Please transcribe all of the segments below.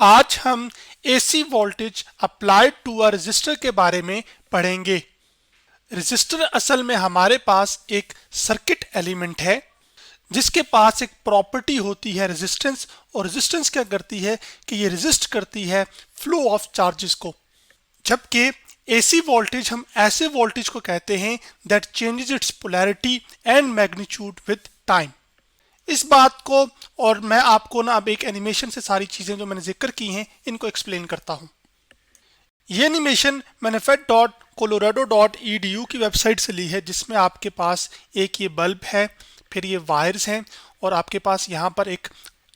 आज हम AC voltage applied to a resistor के बारे में पढ़ेंगे। रजिस्टर असल में हमारे पास एक सर्किट एलिमेंट है जिसके पास एक प्रॉपर्टी होती है रेजिस्टेंस, और रेजिस्टेंस क्या करती है कि ये रेजिस्ट करती है फ्लो ऑफ चार्जेस को। जबकि AC वोल्टेज हम ऐसे वोल्टेज को कहते हैं that changes it's polarity and magnitude with time. इस बात को और मैं आपको ना अब एक एनिमेशन से सारी चीजें जो मैंने जिक्र की हैं इनको एक्सप्लेन करता हूं। ये एनिमेशन मैंने fed.colorado.edu की वेबसाइट से ली है, जिसमें आपके पास एक ये बल्ब है, फिर ये वायर्स हैं और आपके पास यहाँ पर एक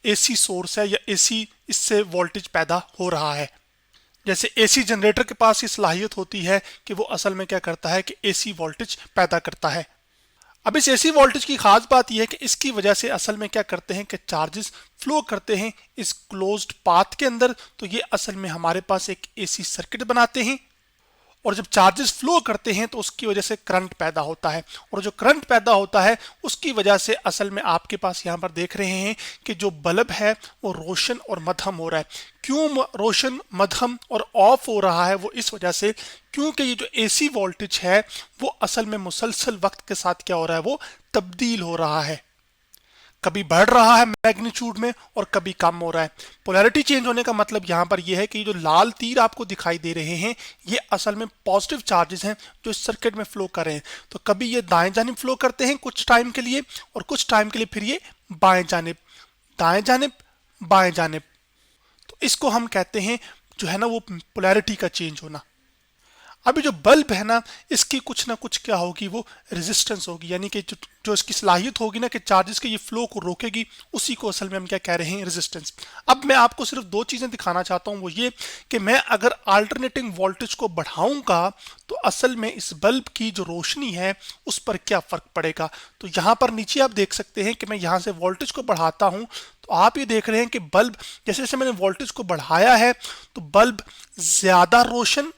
AC सोर्स है या AC इससे वोल्टेज पैदा हो रहा है। जैसे AC जनरेटर के पास ये सलाहियत होती है कि वो असल में क्या करता है कि AC वोल्टेज पैदा करता है। अब इस AC वोल्टेज की खास बात यह है कि इसकी वजह से असल में क्या करते हैं कि चार्जेस फ्लो करते हैं इस क्लोज्ड पाथ के अंदर। तो ये असल में हमारे पास एक AC सर्किट बनाते हैं और जब चार्जेस फ्लो करते हैं तो उसकी वजह से करंट पैदा होता है, और जो करंट पैदा होता है उसकी वजह से असल में आपके पास यहाँ पर देख रहे हैं कि जो बल्ब है वो रोशन और मध्यम हो रहा है। क्यों रोशन मध्यम और ऑफ हो रहा है? वो इस वजह से क्योंकि ये जो AC वोल्टेज है वो असल में मुसलसल वक्त के साथ क्या हो रहा है, वो तब्दील हो रहा है। कभी बढ़ रहा है मैग्नीट्यूड में और कभी कम हो रहा है। पोलैरिटी चेंज होने का मतलब यहाँ पर यह है कि जो लाल तीर आपको दिखाई दे रहे हैं ये असल में पॉजिटिव चार्जेस हैं जो इस सर्किट में फ्लो कर रहे हैं। तो कभी ये दाएं जानिब फ्लो करते हैं कुछ टाइम के लिए, और कुछ टाइम के लिए फिर ये बाएं जानिब, दाएं जानिब, बाएं जानिब। तो इसको हम कहते हैं जो है ना वो पोलैरिटी का चेंज होना। अभी जो बल्ब है ना इसकी कुछ ना कुछ क्या होगी, वो रेजिस्टेंस होगी, यानी कि जो इसकी सलाहियत होगी ना कि चार्जेस के ये फ्लो को रोकेगी, उसी को असल में हम क्या कह रहे हैं, रेजिस्टेंस। अब मैं आपको सिर्फ दो चीजें दिखाना चाहता हूं, वो ये कि मैं अगर अल्टरनेटिंग वोल्टेज को बढ़ाऊंगा तो असल में इस बल्ब की जो रोशनी है उस पर क्या फर्क पड़ेगा। तो यहाँ पर नीचे आप देख सकते हैं कि मैं यहाँ से वोल्टेज को बढ़ाता हूँ तो आप ये देख रहे हैं कि बल्ब जैसे जैसे मैंने वोल्टेज को बढ़ाया है तो बल्ब ज्यादा रोशन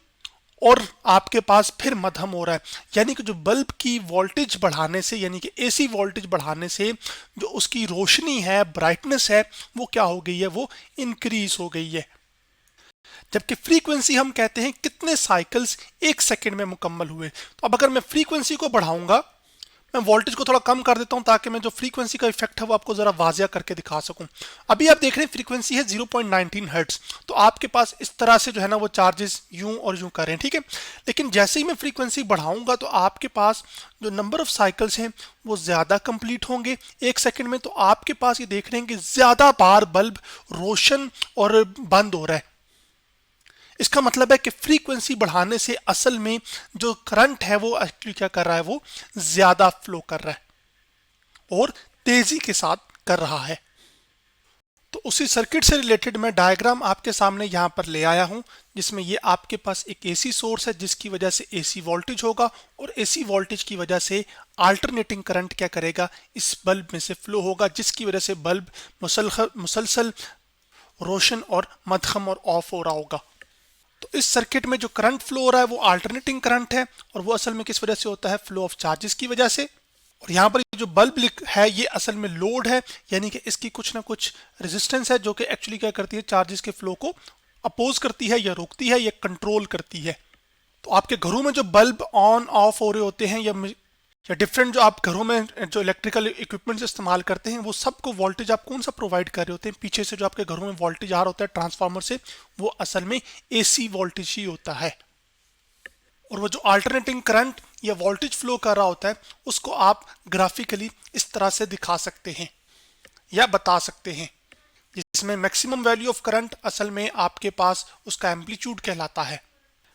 और आपके पास फिर मध्यम हो रहा है। यानी कि जो बल्ब की वोल्टेज बढ़ाने से, यानी कि AC वोल्टेज बढ़ाने से जो उसकी रोशनी है, ब्राइटनेस है, वो क्या हो गई है, वो इंक्रीज हो गई है। जबकि फ्रीक्वेंसी हम कहते हैं कितने साइकिल्स एक सेकंड में मुकम्मल हुए। तो अब अगर मैं फ्रीक्वेंसी को बढ़ाऊंगा, मैं वोल्टेज को थोड़ा कम कर देता हूं ताकि मैं जो फ्रीक्वेंसी का इफेक्ट है वो आपको जरा वाजिया करके दिखा सकूं। अभी आप देख रहे हैं फ्रीक्वेंसी है 0.19 हर्ट्ज। तो आपके पास इस तरह से जो है ना वो चार्जेस यूं और यूं कर रहे हैं, ठीक है। लेकिन जैसे ही मैं फ्रीक्वेंसी बढ़ाऊंगा तो आपके पास जो नंबर ऑफ साइकिल्स हैं वो ज्यादा कंप्लीट होंगे एक सेकंड में। तो आपके पास ये देख रहे हैं कि ज्यादा बार बल्ब रोशन और बंद हो रहा है। इसका मतलब है कि फ्रीक्वेंसी बढ़ाने से असल में जो करंट है वो एक्चुअली क्या कर रहा है, वो ज्यादा फ्लो कर रहा है और तेजी के साथ कर रहा है। तो उसी सर्किट से रिलेटेड मैं डायग्राम आपके सामने यहां पर ले आया हूं, जिसमें ये आपके पास एक AC सोर्स है जिसकी वजह से AC वोल्टेज होगा, और AC वोल्टेज की वजह से अल्टरनेटिंग करंट क्या करेगा, इस बल्ब में से फ्लो होगा, जिसकी वजह से बल्ब मुसलसल रोशन और मध्यम और ऑफ हो रहा होगा। तो इस सर्किट में जो करंट फ्लो हो रहा है वो अल्टरनेटिंग करंट है, और वो असल में किस वजह से होता है, फ्लो ऑफ चार्जेस की वजह से। और यहाँ पर जो बल्ब है ये असल में लोड है, यानी कि इसकी कुछ ना कुछ रेजिस्टेंस है जो कि एक्चुअली क्या करती है, चार्जेस के फ्लो को अपोज करती है या रोकती है या कंट्रोल करती है। तो आपके घरों में जो बल्ब ऑन ऑफ हो रहे होते हैं या डिफरेंट जो आप घरों में जो इलेक्ट्रिकल इक्विपमेंट्स इस्तेमाल करते हैं, वो सबको वोल्टेज आप कौन सा प्रोवाइड कर रहे होते हैं, पीछे से जो आपके घरों में वोल्टेज आ रहा होता है ट्रांसफार्मर से, वो असल में AC वोल्टेज ही होता है। और वो जो अल्टरनेटिंग करंट या वोल्टेज फ्लो कर रहा होता है उसको आप ग्राफिकली इस तरह से दिखा सकते हैं या बता सकते हैं, जिसमें मैक्सिमम वैल्यू ऑफ करंट असल में आपके पास उसका एम्पलीट्यूड कहलाता है।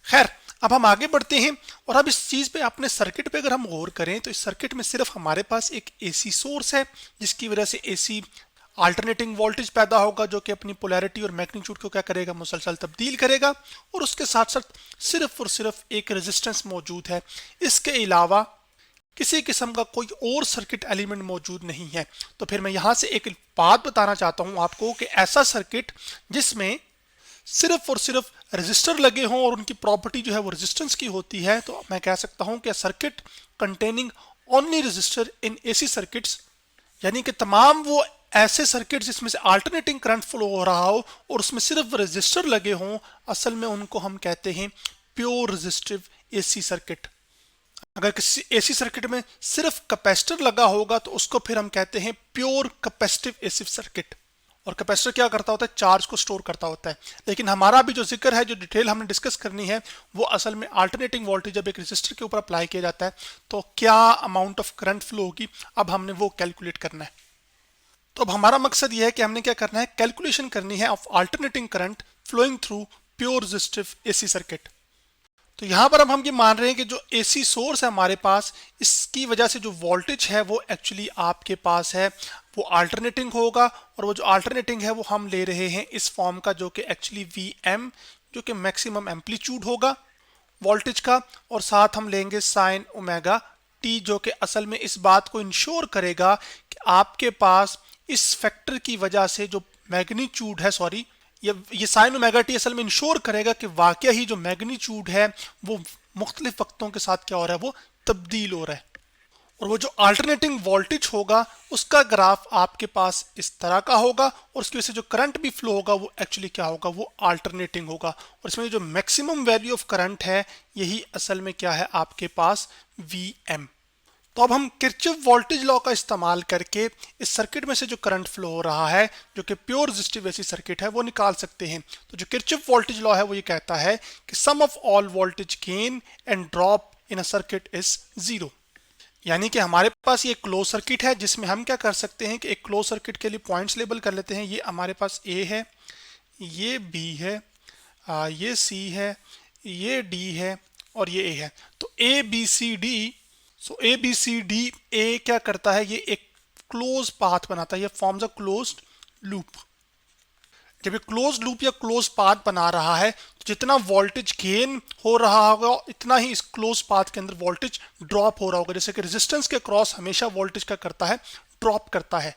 खैर, अब हम आगे बढ़ते हैं, और अब इस चीज पे अपने सर्किट पे अगर हम गौर करें तो इस सर्किट में सिर्फ हमारे पास एक AC सोर्स है जिसकी वजह से AC अल्टरनेटिंग वोल्टेज पैदा होगा जो कि अपनी पोलैरिटी और मैग्नीट्यूड को क्या करेगा, मुसलसल तब्दील करेगा, और उसके साथ साथ सिर्फ और सिर्फ एक रेजिस्टेंस मौजूद है। इसके अलावा किसी किस्म का कोई और सर्किट एलिमेंट मौजूद नहीं है। तो फिर मैं यहां से एक बात बताना चाहता हूं आपको कि ऐसा सर्किट जिसमें सिर्फ और सिर्फ रेजिस्टर लगे हों और उनकी प्रॉपर्टी जो है वो रेजिस्टेंस की होती है, तो मैं कह सकता हूं कि सर्किट कंटेनिंग ओनली रेजिस्टर इन AC सर्किट्स, यानी कि तमाम वो ऐसे सर्किट जिसमें से अल्टरनेटिंग करंट फ्लो हो रहा हो और उसमें सिर्फ रेजिस्टर लगे हों, असल में उनको हम कहते हैं प्योर रेजिस्टिव एसी सर्किट। अगर किसी एसी सर्किट में सिर्फ कैपेसिटर लगा होगा तो उसको फिर हम कहते हैं प्योर कैपेसिटिव एसी सर्किट। और कैपेसिटर क्या करता होता है? चार्ज को स्टोर करता होता है। लेकिन हमारा भी जो जिक्र है, जो डिटेल हमने डिस्कस करनी है, वो असल में अल्टरनेटिंग वोल्टेज जब एक रेजिस्टर के ऊपर अप्लाई किया जाता है तो क्या अमाउंट ऑफ करंट फ्लो होगी, अब हमने वो कैलकुलेट करना है। तो अब हमारा मकसद ये है कि हमने क्या करना है, कैलकुलेशन करनी है of alternating current flowing through pure resistive AC circuit. तो यहां पर अब हम ये मान रहे हैं कि जो एसी सोर्स है हमारे पास, इसकी वजह से जो वोल्टेज है वो एक्चुअली आपके पास है वो अल्टरनेटिंग होगा, और वो जो अल्टरनेटिंग है वो हम ले रहे हैं इस फॉर्म का, जो कि एक्चुअली Vm, जो कि मैक्सिमम एम्पलीट्यूड होगा वोल्टेज का, और साथ हम लेंगे साइन ओमेगा टी, जो कि असल में इस बात को इंश्योर करेगा कि आपके पास इस फैक्टर की वजह से जो मैग्नीट्यूड है, सॉरी, ये साइन ओमेगा टी असल में इंश्योर करेगा कि वाकई ही जो मैग्नीट्यूड है वो मुख्तलिफ वक्तों के साथ क्या हो रहा है, वो तब्दील हो रहा है। और वो जो अल्टरनेटिंग वोल्टेज होगा उसका ग्राफ आपके पास इस तरह का होगा, और उसकी वजह से जो करंट भी फ्लो होगा वो एक्चुअली क्या होगा, वो अल्टरनेटिंग होगा। और इसमें जो मैक्सिमम वैल्यू ऑफ करंट है यही असल में क्या है आपके पास, Vm। तो अब हम किरचॉफ वोल्टेज लॉ का इस्तेमाल करके इस सर्किट में से जो करंट फ्लो हो रहा है, जो कि प्योर रेजिस्टिव एसी सर्किट है, वो निकाल सकते हैं। तो जो किरचॉफ वोल्टेज लॉ है वो ये कहता है कि sum of all voltage gain and drop in a circuit is 0। यानी कि हमारे पास ये क्लोज सर्किट है जिसमें हम क्या कर सकते हैं कि एक क्लोज सर्किट के लिए पॉइंट्स लेबल कर लेते हैं। ये हमारे पास A है, ये B है, ये C है, ये D है और ये A है। तो ABCD, सो ABCD, A क्या करता है, ये एक क्लोज पाथ बनाता है, ये फॉर्म्स अ क्लोज्ड लूप। जब ये क्लोज लूप या क्लोज पाथ बना रहा है तो जितना वोल्टेज गेन हो रहा होगा इतना ही इस क्लोज पाथ के अंदर वोल्टेज ड्रॉप हो रहा होगा। जैसे कि रेजिस्टेंस के क्रॉस हमेशा वोल्टेज का करता है, ड्रॉप करता है।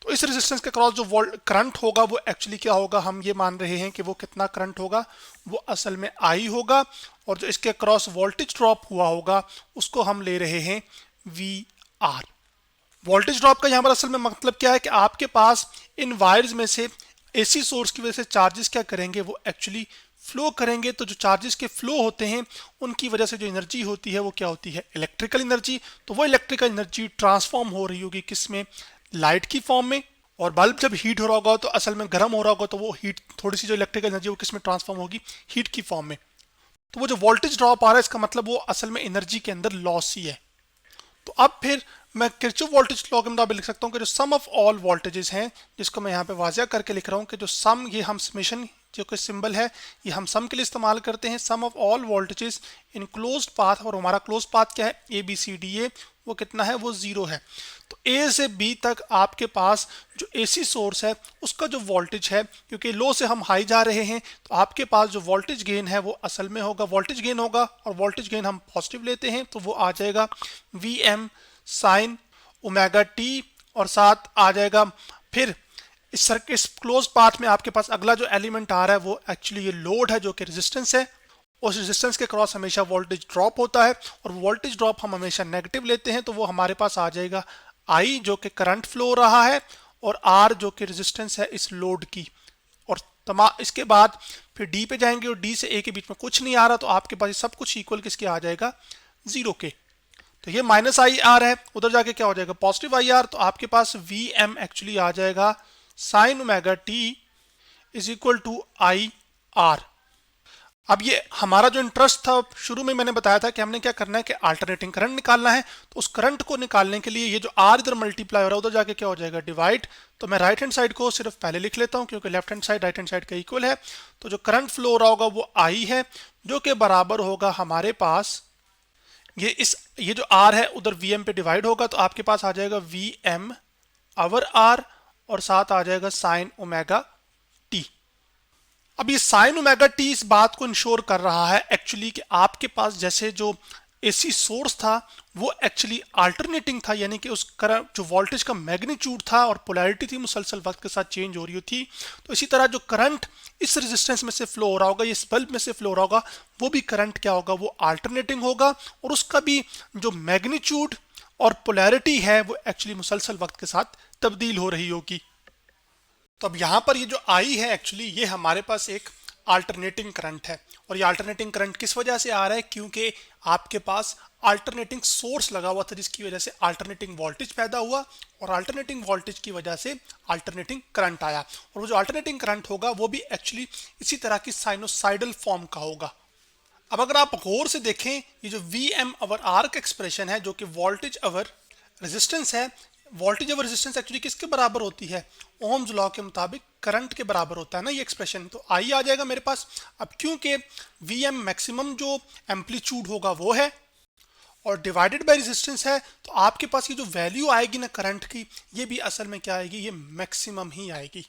तो इस रेजिस्टेंस के क्रॉस जो करंट होगा वो एक्चुअली क्या होगा, हम ये मान रहे हैं कि वो कितना करंट होगा, वो असल में I होगा। और जो इसके क्रॉस वोल्टेज ड्रॉप हुआ होगा उसको हम ले रहे हैं VR। वोल्टेज ड्रॉप का यहाँ पर असल में मतलब क्या है कि आपके पास इन वायर्स में से एसी सोर्स की वजह से चार्जेस क्या करेंगे, वो एक्चुअली फ्लो करेंगे। तो जो चार्जेस के फ्लो होते हैं उनकी वजह से जो एनर्जी होती है वो क्या होती है, इलेक्ट्रिकल एनर्जी। तो वो इलेक्ट्रिकल एनर्जी ट्रांसफॉर्म हो रही होगी किस में, लाइट की फॉर्म में। और बल्ब जब हीट हो रहा होगा तो असल में गर्म हो रहा होगा तो वो हीट, थोड़ी सी जो इलेक्ट्रिकल एनर्जी वो किस में ट्रांसफॉर्म होगी, हीट की फॉर्म में। तो वो जो वोल्टेज ड्रॉप आ रहा है इसका मतलब वो असल में एनर्जी के अंदर लॉस ही है। तो अब फिर मैं किरचॉफ वोल्टेज लॉ के मुताबिक लिख सकता हूँ कि जो सम ऑफ ऑल वोल्टेजेस हैं, जिसको मैं यहाँ पे वाज़िया करके लिख रहा हूँ कि जो सम, ये हम समेशन जो कि सिंबल है ये हम सम के लिए इस्तेमाल करते हैं, sum of all voltages in closed path. और हमारा क्लोज पाथ क्या है, ABCDA, वो कितना है, वो 0 है। तो A से B तक आपके पास जो AC सोर्स है उसका जो वोल्टेज है, क्योंकि लो से हम हाई जा रहे हैं तो आपके पास जो वोल्टेज गेन है वो असल में होगा, वोल्टेज गेन होगा। और वोल्टेज गेन हम पॉजिटिव लेते हैं तो वो आ जाएगा Vm साइन ओमेगा टी, और साथ आ जाएगा फिर इस क्लोज पाथ में आपके पास अगला जो एलिमेंट आ रहा है वो एक्चुअली ये लोड है जो कि रेजिस्टेंस है। उस रेजिस्टेंस के क्रॉस हमेशा वोल्टेज ड्रॉप होता है और वोल्टेज ड्रॉप हम हमेशा नेगेटिव लेते हैं, तो वो हमारे पास आ जाएगा I जो कि करंट फ्लो हो रहा है और R जो कि रेजिस्टेंस है इस लोड की। और इसके बाद फिर D पे जाएंगे और D से A के बीच में कुछ नहीं आ रहा, तो आपके पास सब कुछ इक्वल किसके आ जाएगा, 0 के। तो ये -IR है, उधर जाके क्या हो जाएगा, पॉजिटिव IR। तो आपके पास Vm एक्चुअली आ जाएगा sine omega t is equal to IR। अब ये हमारा जो इंटरेस्ट था, शुरू में मैंने बताया था कि हमने क्या करना है कि अल्टरनेटिंग करंट निकालना है। तो उस करंट को निकालने के लिए ये जो R इधर मल्टीप्लाई हो रहा है उधर जाके क्या हो जाएगा, डिवाइड। तो मैं राइट हैंड साइड को सिर्फ पहले लिख लेता हूँ क्योंकि left hand side right hand side का इक्वल है। तो जो करंट फ्लो हो रहा होगा वो I है, जो कि बराबर होगा हमारे पास ये जो R है उधर Vm पे डिवाइड होगा, तो आपके पास आ जाएगा Vm आवर R और साथ आ जाएगा साइन ओमेगा टी। अब ये साइन ओमेगा टी इस बात को इंश्योर कर रहा है एक्चुअली कि आपके पास जैसे जो एसी सोर्स था वो एक्चुअली अल्टरनेटिंग था, यानी कि उसका जो वोल्टेज का मैग्नीट्यूड था और पोलैरिटी थी मुसलसल वक्त के साथ चेंज हो रही थी। तो इसी तरह जो करंट इस रेजिस्टेंस में से फ्लो हो रहा होगा, इस बल्ब में से फ्लो हो रहा होगा, वो भी करंट क्या होगा, वो अल्टरनेटिंग होगा और उसका भी जो मैग्नीट्यूड और पोलैरिटी है वो एक्चुअली मुसलसल वक्त के साथ तब्दील हो रही होगी। तो अब यहाँ पर ये जो आई है एक्चुअली ये हमारे पास एक अल्टरनेटिंग करंट है, और ये अल्टरनेटिंग करंट किस वजह से आ रहा है, क्योंकि आपके पास अल्टरनेटिंग सोर्स लगा हुआ था जिसकी वजह से अल्टरनेटिंग वोल्टेज पैदा हुआ, और अल्टरनेटिंग वोल्टेज की वजह से अल्टरनेटिंग करंट आया। और वो जो अल्टरनेटिंग करंट होगा वो भी एक्चुअली इसी तरह की साइनोसाइडल फॉर्म का होगा। अब अगर आप गौर से देखें, ये जो Vm ओवर R का एक्सप्रेशन है जो कि वोल्टेज ओवर रेजिस्टेंस है, वोल्टेज ओवर रेजिस्टेंस एक्चुअली किसके बराबर होती है, ओम्स लॉ के मुताबिक करंट के बराबर होता है ना ये एक्सप्रेशन। तो आई आ जाएगा मेरे पास। अब क्योंकि Vm मैक्सिमम जो एम्पलीट्यूड होगा वो है और डिवाइडेड बाय रेजिस्टेंस है, तो आपके पास ये जो वैल्यू आएगी ना करंट की, ये भी असल में क्या आएगी, ये मैक्सिमम ही आएगी।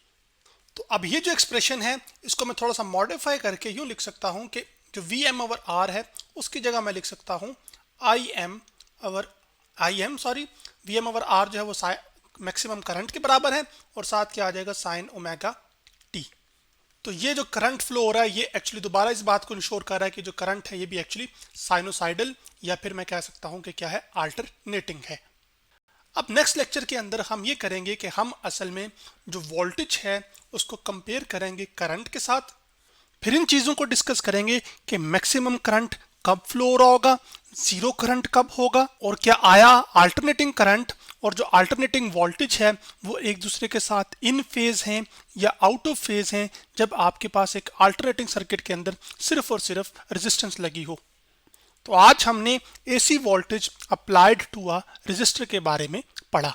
तो अब ये जो एक्सप्रेशन है इसको मैं थोड़ा सा मॉडिफाई करके यूं लिख सकता हूं कि जो Vm ओवर R है उसकी जगह मैं लिख सकता हूं Vm ओवर R जो है वो मैक्सिमम करंट के बराबर है, और साथ क्या आ जाएगा साइन ओमेगा टी। तो ये जो करंट फ्लो हो रहा है ये एक्चुअली दोबारा इस बात को इंश्योर कर रहा है कि जो करंट है ये भी एक्चुअली साइनोसाइडल या फिर मैं कह सकता हूं कि क्या है, अल्टरनेटिंग है। अब नेक्स्ट लेक्चर के अंदर हम ये करेंगे कि हम असल में जो वोल्टेज है उसको कंपेयर करेंगे करंट के साथ, फिर इन चीज़ों को डिस्कस करेंगे कि मैक्सिमम करंट कब फ्लो हो रहा होगा, जीरो करंट कब होगा, और क्या आया अल्टरनेटिंग करंट और जो अल्टरनेटिंग वोल्टेज है वो एक दूसरे के साथ इन फेज हैं या आउट ऑफ फेज हैं जब आपके पास एक अल्टरनेटिंग सर्किट के अंदर सिर्फ और सिर्फ रेजिस्टेंस लगी हो। तो आज हमने AC voltage applied to a resistor के बारे में पढ़ा।